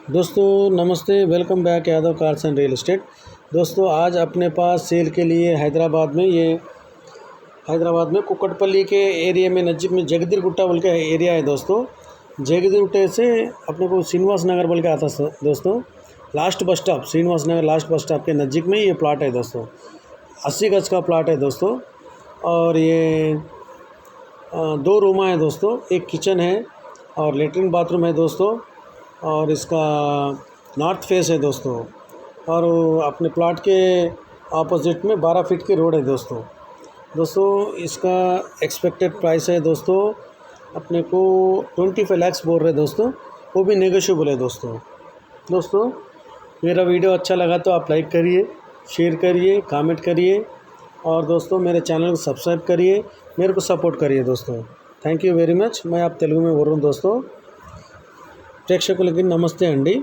दोस्तों नमस्ते, welcome back Yadav cars and real estate. दोस्तों आज अपने पास सेल के लिए हैदराबाद में कुक्कटपल्ली के एरिया में नज़दीक में जगदीर गुट्टा बोल के एरिया है दोस्तों। जगदीर गुट्टे से अपने को श्रीनिवास नगर बोल के आता है दोस्तों। लास्ट बस स्टॉप श्रीनिवास नगर लास्ट बस स्टॉप के नज़दीक में ये प्लाट है दोस्तों। 80 गज का प्लाट है दोस्तों। और ये 2 रूमा है दोस्तों, एक किचन है और लेटरिन बाथरूम है दोस्तों। और इसका नॉर्थ फेस है दोस्तों। और अपने प्लाट के ऑपोजिट में 12 फीट की रोड है दोस्तों। इसका एक्सपेक्टेड प्राइस है दोस्तों, अपने को 25 लाख बोल रहे दोस्तों, वो भी नेगोशिएबल है दोस्तों। मेरा वीडियो अच्छा लगा तो आप लाइक करिए, शेयर करिए, कमेंट करिए और दोस्तों मेरे चैनल को सब्सक्राइब करिए, मेरे को सपोर्ट करिए दोस्तों। Thank you very much. मैं आप तेलुगु में बोल रहा हूँ दोस्तों। ప్రేక్షకులకి నమస్తే అండి,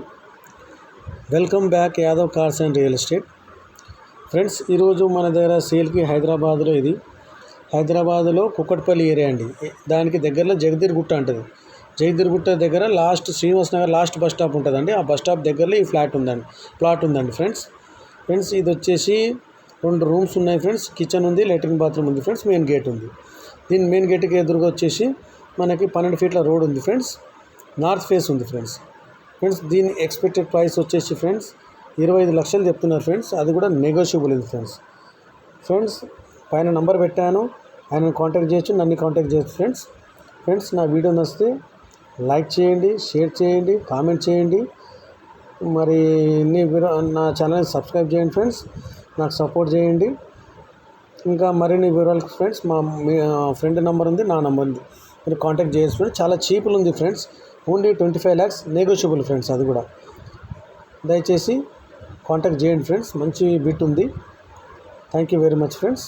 welcome back Yadav cars and real estate friends. ఈరోజు మన దగ్గర సేల్కి హైదరాబాద్లో కుక్కట్పల్లి ఏరియా అండి। దానికి దగ్గరలో జగదీర్ గుట్ట ఉంటుంది। జగదీర్ గుట్ట దగ్గర last Srinivas Nagar last bus stop ఉంటుందండి। ఆ బస్ స్టాప్ దగ్గరలో ఈ ప్లాట్ ఉందండి ఫ్రెండ్స్ ఇది వచ్చేసి 2 రూమ్స్ ఉన్నాయి ఫ్రెండ్స్, కిచెన్ ఉంది, లెట్రిన్ బాత్రూమ్ ఉంది ఫ్రెండ్స్, మెయిన్ గేట్ ఉంది। దీని మెయిన్ గేట్కి ఎదురుగా వచ్చేసి మనకి 12 ఫీట్ల రోడ్ ఉంది ఫ్రెండ్స్, నార్త్ ఫేస్ ఉంది ఫ్రెండ్స్। దీని ఎక్స్పెక్టెడ్ ప్రైస్ వచ్చేసి ఫ్రెండ్స్ 25 లక్షలు చెప్తున్నారు ఫ్రెండ్స్, అది కూడా నెగోషియబుల్ ఉంది ఫ్రెండ్స్। పైన నంబర్ పెట్టాను, ఆయనను కాంటాక్ట్ చేయొచ్చు, నన్ను కాంటాక్ట్ చేయొచ్చు ఫ్రెండ్స్। నా వీడియో నచ్చితే లైక్ చేయండి, షేర్ చేయండి, కామెంట్ చేయండి, మరి నా ఛానల్ సబ్స్క్రైబ్ చేయండి ఫ్రెండ్స్, నాకు సపోర్ట్ చేయండి। ఇంకా మరిన్ని వివరాలకు ఫ్రెండ్స్ మా ఫ్రెండ్ నెంబర్ ఉంది, నా నెంబర్ ఉంది, మీరు కాంటాక్ట్ చేయొచ్చు ఫ్రెండ్స్। చాలా చీప్లు ఉంది friends, only 25 lakhs negotiable friends, అది కూడా దయచేసి కాంటాక్ట్ చేయండి ఫ్రెండ్స్, మంచి బిట్ ఉంది। Thank you very much friends.